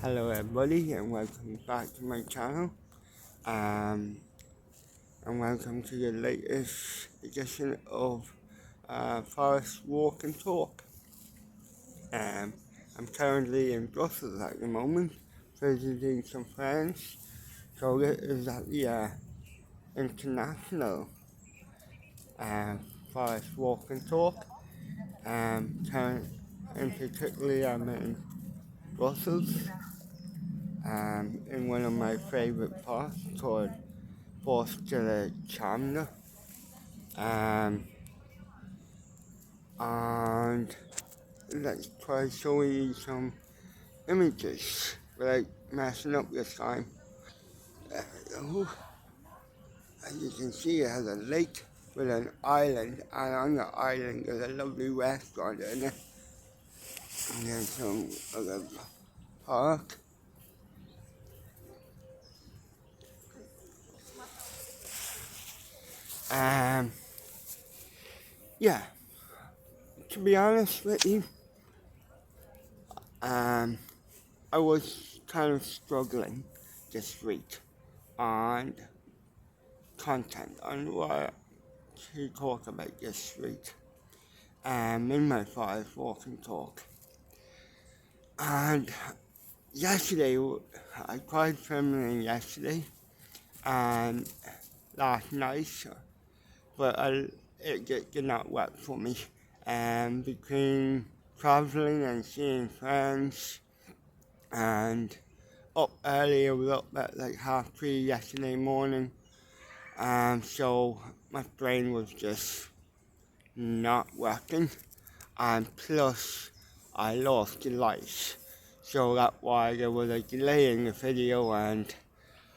Hello everybody and welcome back to my channel um, and welcome to the latest edition of Forest Walk and Talk. I'm currently in Brussels at the moment visiting some friends, so this is at the International uh, Forest Walk and Talk. In particularly I'm in Brussels in one of my favourite parks called Forster Chamber, um, and let's try showing you some images without messing up this time. Oh, as you can see, it has a lake with an island, and on the island there's a lovely restaurant in it, and there's some other park. Um, yeah, to be honest with you, um, I was kind of struggling this week on content on what to talk about this week in my Forest Walk and Talk. And yesterday, I tried filming yesterday and last night, but it did not work for me. And between traveling and seeing friends and up early, I was up at like 3:30 yesterday morning, so my brain was just not working, and plus I lost the lights, so that's why there was a delay in the video and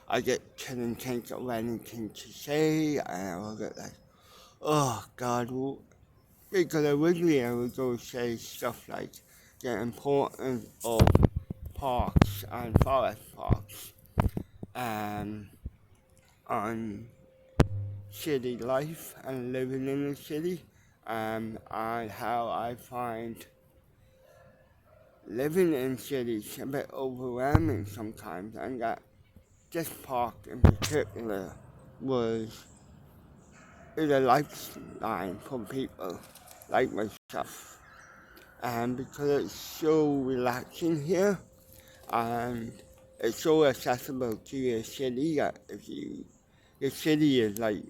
I just couldn't think of anything to say, and I was like, oh god, because originally I was going to say stuff like the importance of parks and forest parks on city life and living in the city, and how I find living in cities a bit overwhelming sometimes, and that this park in particular is a lifeline for people like myself, and because it's so relaxing here, and it's so accessible to the city that the city is like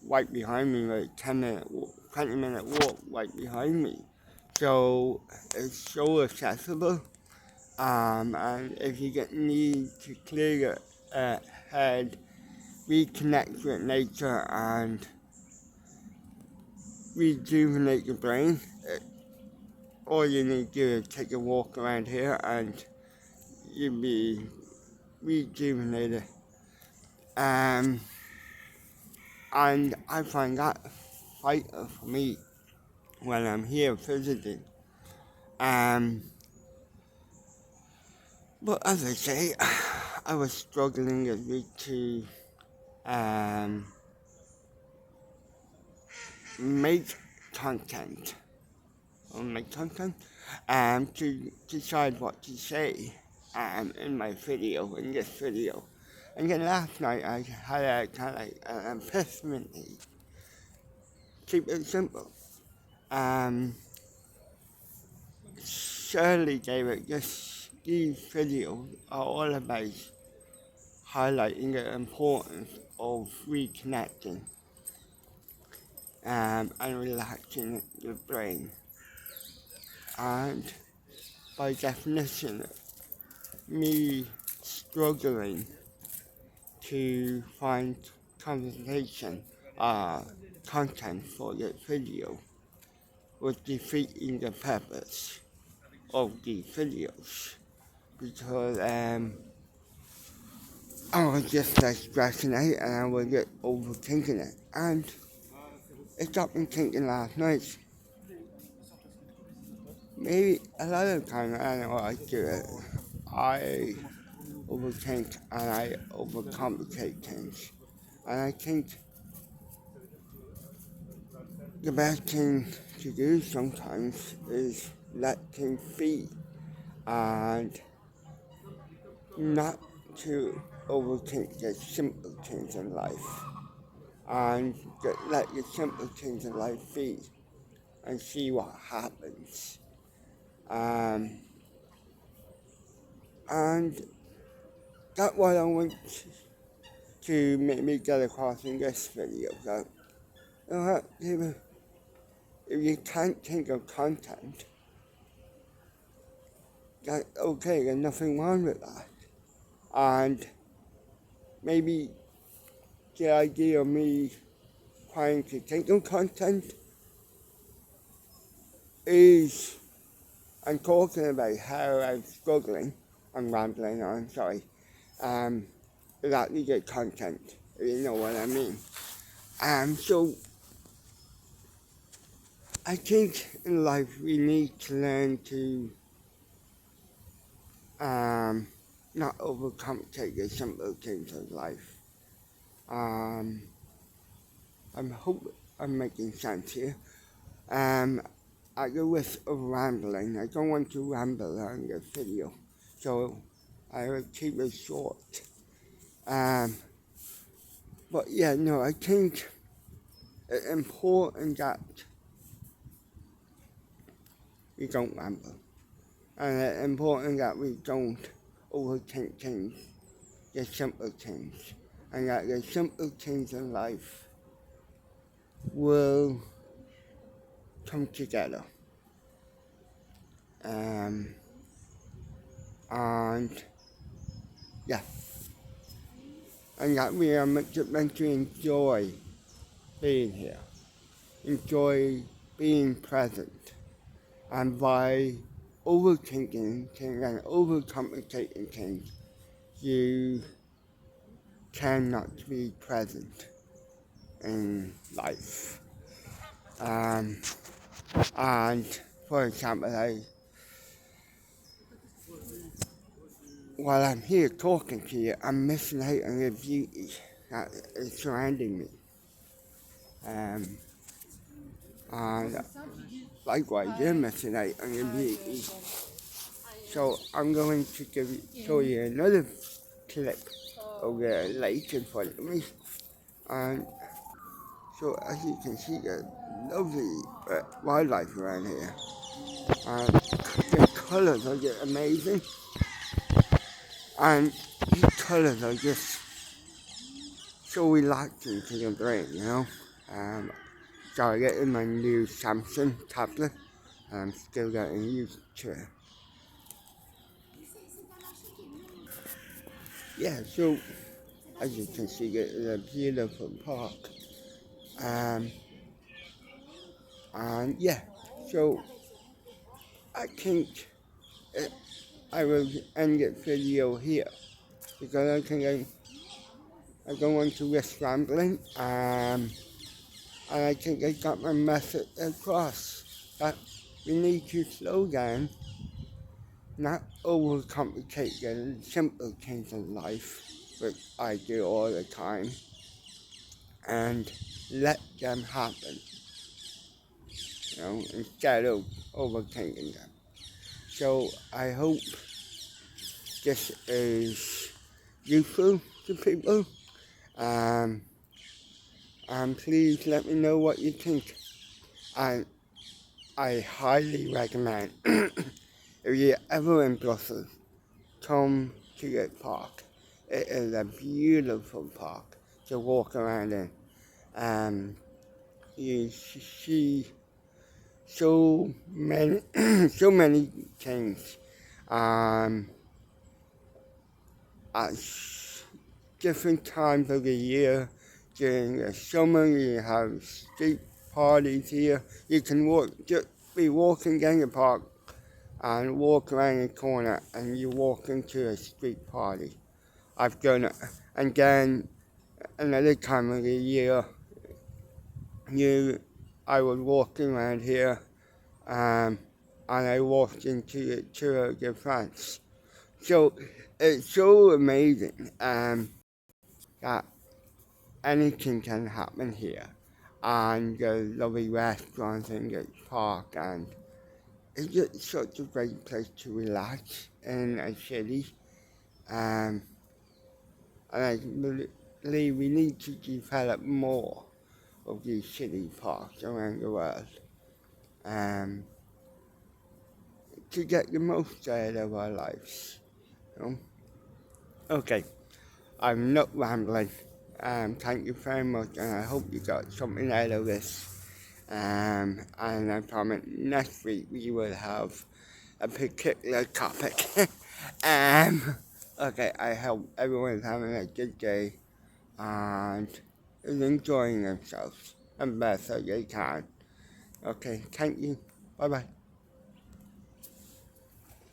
right behind me, like 20-minute walk right behind me. So it's so accessible. And if you get need to clear your head, reconnect with nature and rejuvenate your brain, all you need to do is take a walk around here and you'll be rejuvenated. Um, and I find that vital for me when I'm here visiting. Um, but as I say, I was struggling this week to um, make content make content to decide what to say in my video, in this video. And then last night I had a kind of like an epiphany. Keep it simple. Shirley gave it these videos are all about highlighting the importance of reconnecting and relaxing your brain. And by definition, me struggling to find conversation, content for this video was defeating the purpose of these videos, because I was just like stressing out and I was just overthinking it, and it got me thinking last night. Maybe a lot of times I know I do it. I overthink and I overcomplicate things, and I think the best thing to do sometimes is let things be and not to overthink the simple things in life and let the simple things in life be and see what happens. Um, and that's what I want to maybe get across in this video. That you know, if you can't think of content, that's okay, there's nothing wrong with that. And maybe the idea of me trying to think of content is I'm talking about how I'm struggling. I'm rambling on, sorry. Without the good content, if you know what I mean. So I think in life we need to learn to not overcomplicate the simple things of life. I hope I'm making sense here. At the risk of rambling, I don't want to ramble on this video, so I will keep it short. But yeah, no, I think it's important that we don't ramble. And it's important that we don't overthink things, the simple things. And that the simple things in life will come together. And yeah, and that we are meant to enjoy being here, enjoy being present. And by overthinking things and overcomplicating things, you cannot be present in life. And for example, while I'm here talking to you, I'm missing out on the beauty that is surrounding me. And likewise, you're missing out on the beauty. So I'm going to show you another clip of the lake in front of me. And so as you can see, there's lovely wildlife around here. And the colours are just amazing. And these colours are just so relaxing to the brain, you know. So I get in my new Samsung tablet, and I'm still getting used to it. Yeah, so as you can see, it's a beautiful park. And yeah, so I think I will end the video here because I think I don't want to risk rambling. And I think I got my message across that we need to slow down, not overcomplicate the simple things in life, which I do all the time, and let them happen, you know, instead of overthinking them. So I hope this is useful to people, and please let me know what you think. And I highly recommend if you're ever in Brussels, come to the park. It is a beautiful park to walk around in. You see so many, so many things. At different times of the year, during the summer, you have street parties here. You can just be walking down the park and walk around the corner and you walk into a street party. I've done it. And then another time of the year, I was walking around here and I walked into the Tour de France. So it's so amazing that anything can happen here. And the lovely restaurants in the park, and it's just such a great place to relax in a city. And I believe we need to develop more of these city parks around the world um, to get the most out of our lives. You know? Okay, I'm not rambling. Thank you very much, and I hope you got something out of this. And I promise next week we will have a particular topic. um, okay, I hope everyone's having a good day and is enjoying themselves as best as they can. Okay, thank you. Bye bye.